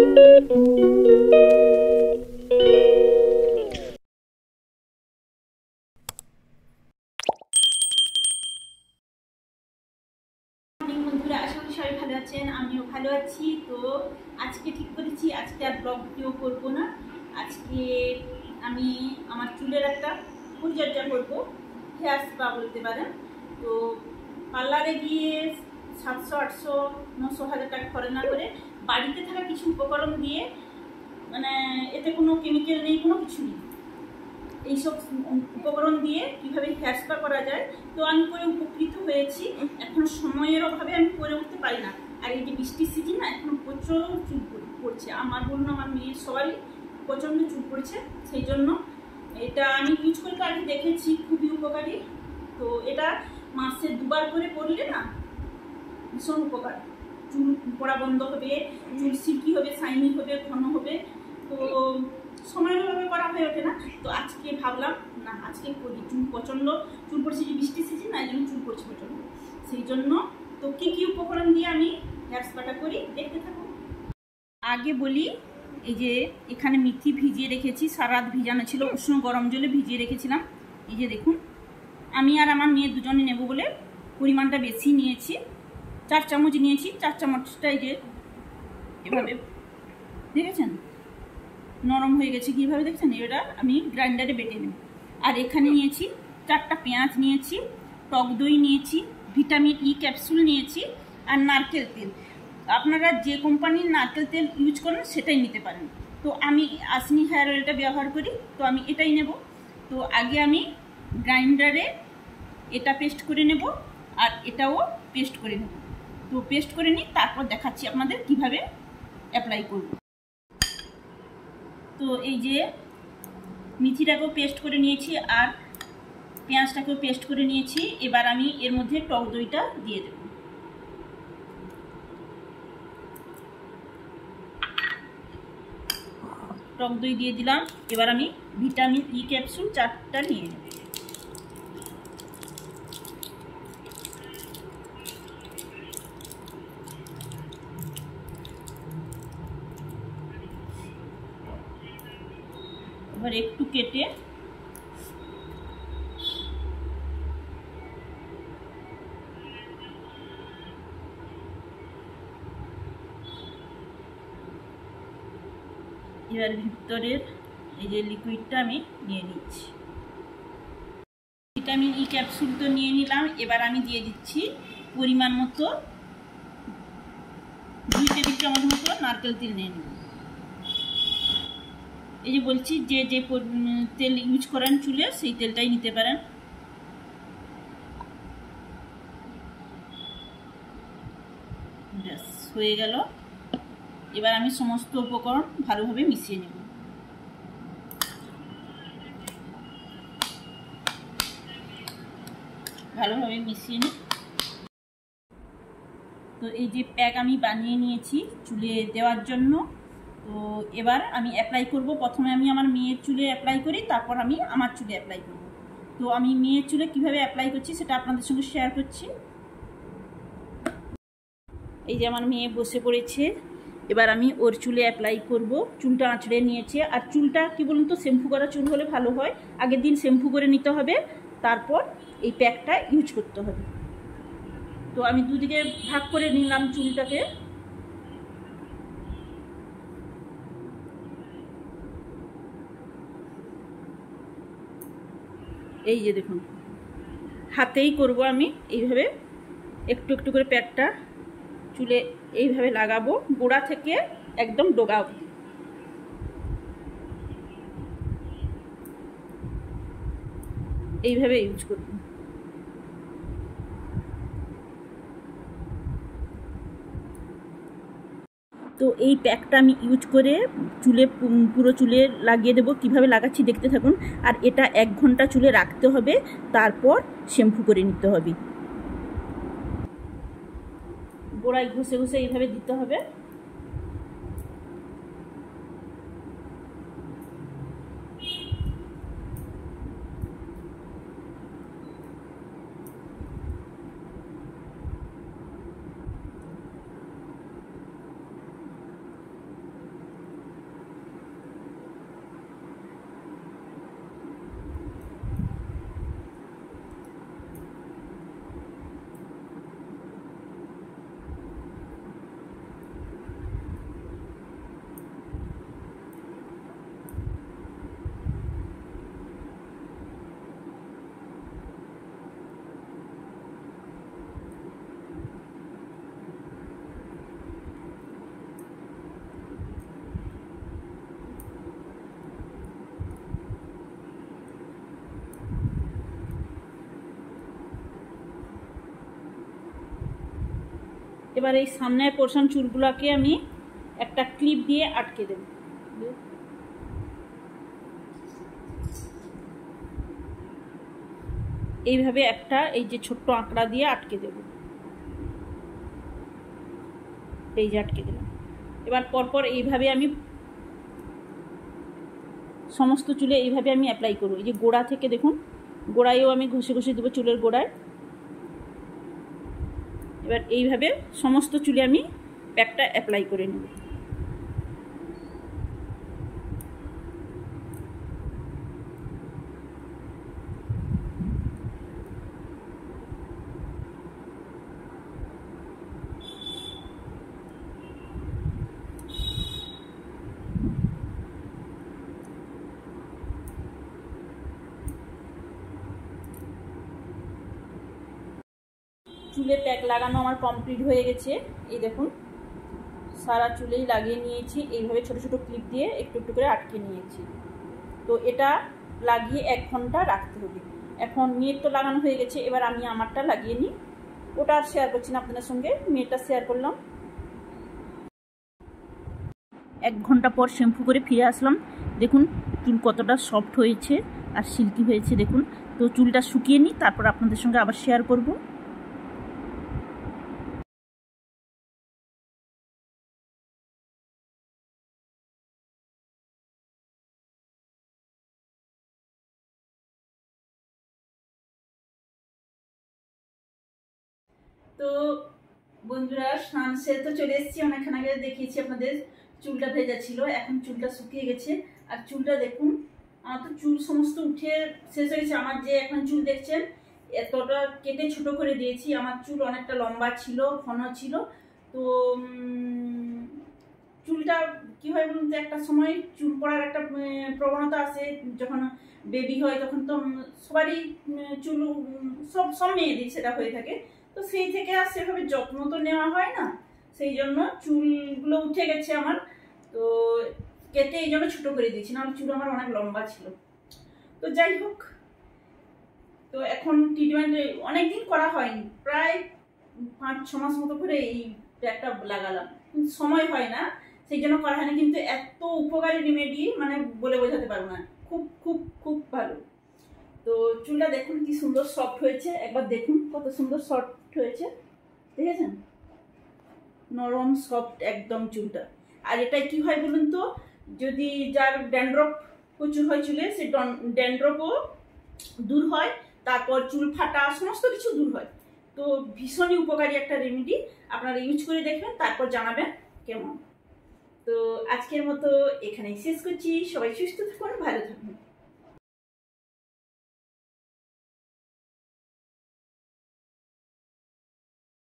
বন্ধুরা, আশা করি সবাই ভালো আছেন, আমিও ভালো আছি। তো আজকে ঠিক করেছি আজকে আর ব্লগ ভিডিও করবো না। আজকে আমি আমার চুলের একটা পরিচর্যা করবো, হেয়ার স্পা বলতে পারেন। তো পার্লারে গিয়ে 700, 800, 900, 1000 টাকা খরচ না করে বাড়িতে থাকা কিছু উপকরণ দিয়ে, মানে এতে কোনো কেমিক্যাল নেই, কোনো কিছু নেই, এইসব উপকরণ দিয়ে কীভাবে হেয়ার স্পা করা যায়। তো আমি করে উপকৃত হয়েছি। এখন সময়ের অভাবে আমি করে উঠতে পারি না। আর এই যে বৃষ্টির সিজন না, এখন প্রচুর চুল পড়ছে, আমার বোন আমার মেয়ের সবারই প্রচণ্ড চুল পড়ছে। সেই জন্য এটা আমি ইউজ করতে আগে দেখেছি, খুবই উপকারী। তো এটা মাসে 2 বার করে করলে না ভীষণ উপকার। চুল পড়া বন্ধ হবে, চুল সিল্কি হবে, শাইনি হবে, ঘন হবে। তো সময়ের অভাবে করা হয়ে ওঠে না। তো আজকে ভাবলাম না, আজকে করি। চুল প্রচণ্ড চুল পড়ছে, যে বৃষ্টির সিজন না, এই জন্য চুল পড়ছে প্রচণ্ড। সেই জন্য তো কী কী উপকরণ দিয়ে আমি হেয়ার স্পাটা করি দেখতে থাকো। আগে বলি, এই যে এখানে মেথি ভিজিয়ে রেখেছি, সারা রাত ভিজানো ছিল, উষ্ণ গরম জলে ভিজিয়ে রেখেছিলাম। এই যে দেখুন, আমি আর আমার মেয়ে দুজনে নেব বলে পরিমাণটা বেশি নিয়েছি, 4 চামচ নিয়েছি। 4 চামচটা এই যে এভাবে দেখেছেন নরম হয়ে গেছে, কীভাবে দেখছেন, এটা আমি গ্রাইন্ডারে বেটে নেব। আর এখানে নিয়েছি 4টা পেঁয়াজ নিয়েছি, টক দই নিয়েছি, ভিটামিন ই ক্যাপসুল নিয়েছি, আর নারকেল তেল। আপনারা যে কোম্পানির নারকেল তেল ইউজ করেন সেটাই নিতে পারেন। তো আমি আসনি হেয়ার অয়েলটা ব্যবহার করি, তো আমি এটাই নেব। তো আগে আমি গ্রাইন্ডারে এটা পেস্ট করে নেব, আর এটাও পেস্ট করে নেব। তো পেস্ট করে নিই, তারপর দেখাচ্ছি আপনাদের কিভাবে অ্যাপ্লাই করব। তো এই যে মেথিটাকেও পেস্ট করে নিয়েছি, আর পেঁয়াজটাকেও পেস্ট করে নিয়েছি। এবার আমি এর মধ্যে টক দইটা দিয়ে দেব। টক দই দিয়ে দিলাম। এবার আমি ভিটামিন ই ক্যাপসুল 4টা নিয়ে নেব। এবার একটু কেটে এবার ভিতরের এই যে লিকুইডটা আমি নিয়ে নিচ্ছি। ভিটামিন ই ক্যাপসুল তো নিয়ে নিলাম। এবার আমি দিয়ে দিচ্ছি পরিমাণ মতো 2 টেবিল চামচ মতো নারকেল তেল নিয়ে নিব। এই যে বলছি, যে যে তেল ইউজ করেন চুলে সেই তেলটাই নিতে পারেন। ব্যাস হয়ে গেল। এবার আমি সমস্ত উপকরণ ভালোভাবে মিশিয়ে নেব। ভালোভাবে মিশিয়ে নিই। তো এই যে প্যাক আমি বানিয়ে নিয়েছি চুলে দেওয়ার জন্য। তো এবার আমি অ্যাপ্লাই করব। প্রথমে আমি আমার মেয়ের চুলে অ্যাপ্লাই করি, তারপর আমি আমার চুলে অ্যাপ্লাই করব। তো আমি মেয়ের চুলে কিভাবে অ্যাপ্লাই করছি সেটা আপনাদের সঙ্গে শেয়ার করছি। এই যে আমার মেয়ে বসে পড়েছে, এবার আমি ওর চুলে অ্যাপ্লাই করব। চুলটা আঁচড়ে নিয়েছে। আর চুলটা কি বলুন তো, শ্যাম্পু করা চুল হলে ভালো হয়। আগের দিন শ্যাম্পু করে নিতে হবে, তারপর এই প্যাকটা ইউজ করতে হবে। তো আমি দুদিকে ভাগ করে নিলাম চুলটাকে। এই যে দেখুন, হাতেই করব আমি এইভাবে, একটু একটু করে প্যাকটা চুলে এইভাবে লাগাবো, গোড়া থেকে একদম ডগা অবধি। এইভাবে ইউজ করব। তো এই প্যাকটা আমি ইউজ করে চুলে পুরো চুলে লাগিয়ে দেবো। কিভাবে লাগাচ্ছি দেখতে থাকুন। আর এটা 1 ঘন্টা চুলে রাখতে হবে, তারপর শ্যাম্পু করে নিতে হবে। গোড়ায় ঘষে ঘষে এইভাবে দিতে হবে। এবার এই সামনের পোর্শন চুলগুলোকে আমি একটা ক্লিপ দিয়ে আটকে দেব। এইভাবে একটা এই যে ছোট্ট আঁকড়া দিয়ে আটকে দেব। এই যে আটকে দিলাম। এবার পরপর এইভাবে আমি সমস্ত চুলে এইভাবে আমি অ্যাপ্লাই করব। এই যে গোড়া থেকে দেখুন, গোড়ায়ও আমি ঘষে ঘষে দেবো চুলের গোড়ায়। এবার এইভাবে সমস্ত চুলে আমি প্যাকটা অ্যাপ্লাই করে নেব। চুলে প্যাক লাগানো আমার কমপ্লিট হয়ে গেছে। এই দেখুন সারা চুলেই লাগিয়ে নিয়েছি। এইভাবে ছোট ছোট ক্লিপ দিয়ে একটু একটু করে আটকে নিয়েছি। তো এটা লাগিয়ে 1 ঘন্টা রাখতে হবে। এখন মেয়ের তো লাগানো হয়ে গেছে, এবার আমি আমারটা লাগিয়ে নিই। ওটা আর শেয়ার করছি না আপনাদের সঙ্গে, মেয়েরটা শেয়ার করলাম। 1 ঘন্টা পর শ্যাম্পু করে ফিরে আসলাম। দেখুন চুল কতটা সফট হয়েছে আর সিল্কি হয়েছে দেখুন। তো চুলটা শুকিয়ে নিই, তারপর আপনাদের সঙ্গে আবার শেয়ার করব। তো বন্ধুরা স্নান সেরে তো চলে এসেছি, অনেকক্ষণ আগে দেখিয়েছি আপনাদের। চুলটা ভেজা ছিল, এখন চুলটা শুকিয়ে গেছে। আর চুলটা দেখুন, আমার তো চুল সমস্ত উঠে শেষ হয়েছে। আমার যে এখন চুল দেখছেন এতটা কেটে ছোট করে দিয়েছি। আমার চুল অনেকটা লম্বা ছিল, ঘন ছিল। তো চুলটা কি হয় বলুন তো, একটা সময় চুল পড়ার একটা প্রবণতা আছে। যখন বেবি হয় তখন তো সবারই চুল, সব মেয়েদের সেটা হয়ে থাকে। তো সেই থেকে আর সেভাবে যত্ন তো নেওয়া হয় না, সেই জন্য চুলগুলো উঠে গেছে আমার। তো কেটে এই জন্য ছোটো করে দিয়েছি, না চুল আমার অনেক লম্বা ছিল। তো যাই হোক, তো এখন ট্রিটমেন্ট অনেকদিন করা হয়নি, প্রায় 5-6 মাস মতো করে এই প্যাকটা লাগালাম, কিন্তু সময় হয় না, সেই জন্য করা হয়নি। কিন্তু এত উপকারী রেমেডি মানে বলে বোঝাতে পারবো না, খুব খুব খুব ভালো। তো চুলটা দেখুন কি সুন্দর সফট হয়েছে, একবার দেখুন কত সুন্দর সফট হয়েছে, দেখেছেন? নরম সফট একদম চুলটা। আর এটাই কি হয় বলুন তো, যদি যার ড্যান্ড্রফ প্রচুর হয় চুলে, সে ড্যান্ড্রফও দূর হয়, তারপর চুল ফাটা সমস্ত কিছু দূর হয়। তো ভীষণই উপকারী একটা রেমেডি, আপনারা ইউজ করে দেখবেন, তারপর জানাবেন কেমন। তো আজকের মতো এখানেই শেষ করছি। সবাই সুস্থ থাকুন, ভালো থাকুন।